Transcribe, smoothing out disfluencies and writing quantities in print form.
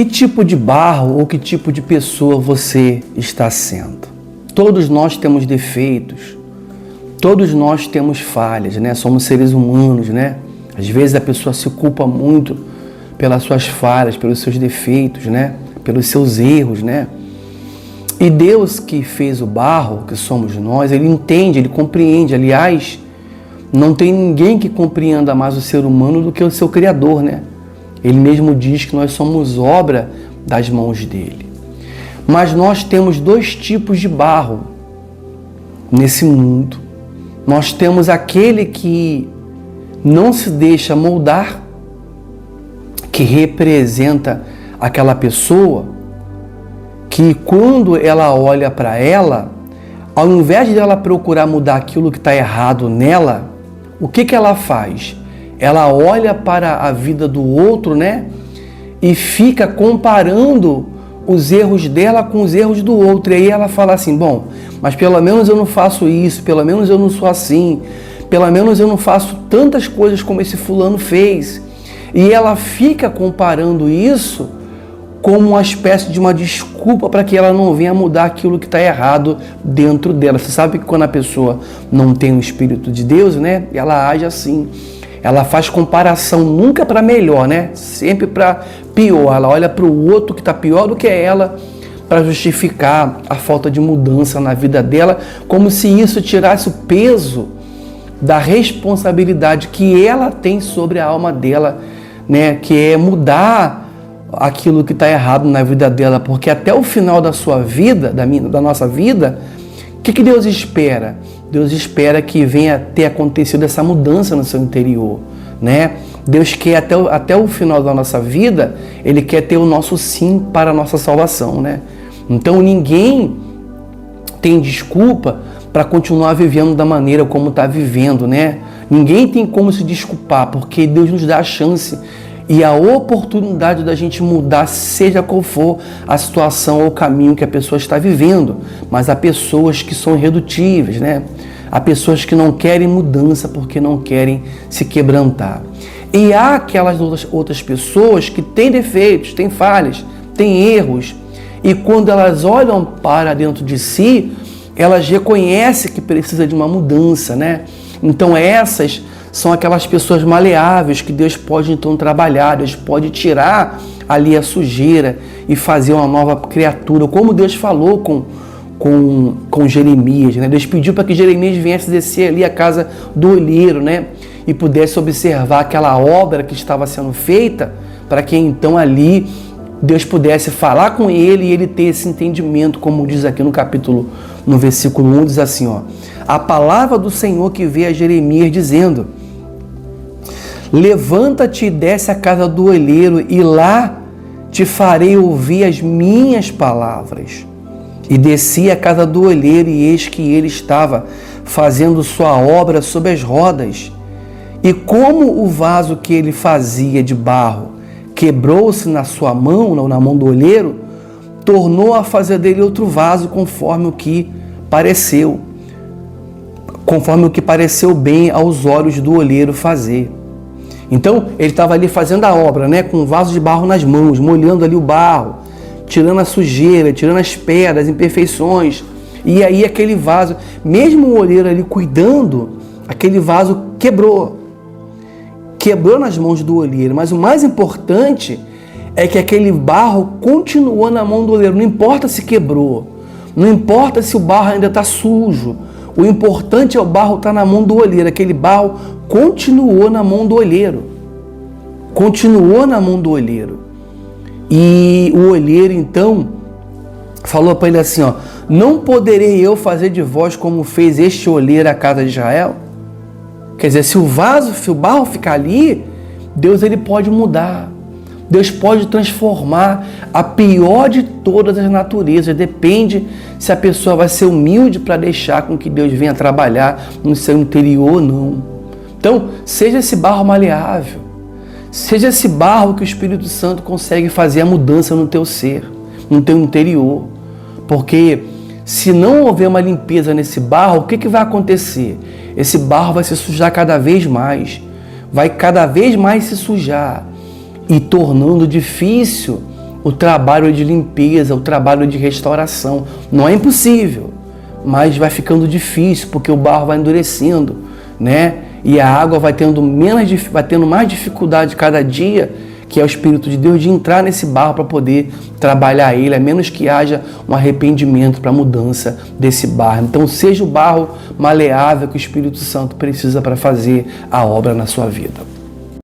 Que tipo de barro ou que tipo de pessoa você está sendo? Todos nós temos defeitos, todos nós temos falhas, né? Somos seres humanos, né? Às vezes a pessoa se culpa muito pelas suas falhas, pelos seus defeitos, né? Pelos seus erros, né? E Deus que fez o barro, que somos nós, Ele entende, Ele compreende. Aliás, não tem ninguém que compreenda mais o ser humano do que o seu Criador, né? Ele mesmo diz que nós somos obra das mãos dele. Mas nós temos dois tipos de barro nesse mundo. Nós temos aquele que não se deixa moldar, que representa aquela pessoa que quando ela olha para ela, ao invés de ela procurar mudar aquilo que está errado nela, o que ela faz? Ela olha para a vida do outro, né? E fica comparando os erros dela com os erros do outro. E aí ela fala assim, bom, mas pelo menos eu não faço isso, pelo menos eu não sou assim, pelo menos eu não faço tantas coisas como esse fulano fez. E ela fica comparando isso como uma espécie de uma desculpa para que ela não venha mudar aquilo que está errado dentro dela. Você sabe que quando a pessoa não tem o Espírito de Deus, né? Ela age assim. Ela faz comparação nunca para melhor, né? Sempre para pior. Ela olha para o outro que está pior do que ela para justificar a falta de mudança na vida dela, como se isso tirasse o peso da responsabilidade que ela tem sobre a alma dela, né? Que é mudar aquilo que está errado na vida dela, porque até o final da sua vida, da nossa vida, o que Deus espera? Deus espera que venha ter acontecido essa mudança no seu interior, né? Deus quer até o final da nossa vida, Ele quer ter o nosso sim para a nossa salvação, né? Então ninguém tem desculpa para continuar vivendo da maneira como está vivendo, né? Ninguém tem como se desculpar, porque Deus nos dá a chance e a oportunidade da gente mudar, seja qual for a situação ou o caminho que a pessoa está vivendo. Mas há pessoas que são irredutíveis, né? Há pessoas que não querem mudança porque não querem se quebrantar. E há aquelas outras pessoas que têm defeitos, têm falhas, têm erros. E quando elas olham para dentro de si, elas reconhecem que precisa de uma mudança, né? Então essas são aquelas pessoas maleáveis que Deus pode então trabalhar, Deus pode tirar ali a sujeira e fazer uma nova criatura, como Deus falou com Jeremias, né? Deus pediu para que Jeremias viesse descer ali a casa do olheiro, né? E pudesse observar aquela obra que estava sendo feita, para que então ali Deus pudesse falar com ele e ele ter esse entendimento, como diz aqui no versículo 1, diz assim, ó: a palavra do Senhor que veio a Jeremias dizendo: levanta-te e desce à casa do olheiro, e lá te farei ouvir as minhas palavras. E desci à casa do olheiro, e eis que ele estava fazendo sua obra sob as rodas. E como o vaso que ele fazia de barro quebrou-se na sua mão, ou na mão do olheiro, tornou a fazer dele outro vaso conforme o que pareceu bem aos olhos do olheiro fazer. Então, ele estava ali fazendo a obra, né, com um vaso de barro nas mãos, molhando ali o barro, tirando a sujeira, tirando as pedras, imperfeições. E aí aquele vaso, mesmo o olheiro ali cuidando, aquele vaso quebrou nas mãos do olheiro. Mas o mais importante é que aquele barro continuou na mão do olheiro. Não importa se quebrou, não importa se o barro ainda está sujo, o importante é o barro estar na mão do olheiro. Aquele barro continuou na mão do olheiro. Continuou na mão do olheiro. E o olheiro então falou para ele assim, ó: não poderei eu fazer de vós como fez este olheiro à casa de Israel? Quer dizer, se o barro ficar ali, Deus ele pode mudar. Deus pode transformar a pior de todas as naturezas. Depende se a pessoa vai ser humilde para deixar com que Deus venha trabalhar no seu interior ou não. Então, seja esse barro maleável. Seja esse barro que o Espírito Santo consegue fazer a mudança no teu ser, no teu interior. Porque se não houver uma limpeza nesse barro, o que vai acontecer? Esse barro vai se sujar cada vez mais. Vai cada vez mais se sujar. E tornando difícil o trabalho de limpeza, o trabalho de restauração. Não é impossível, mas vai ficando difícil, porque o barro vai endurecendo, né? E a água vai tendo mais dificuldade cada dia, que é o Espírito de Deus, de entrar nesse barro para poder trabalhar ele, a menos que haja um arrependimento para a mudança desse barro. Então seja o barro maleável que o Espírito Santo precisa para fazer a obra na sua vida.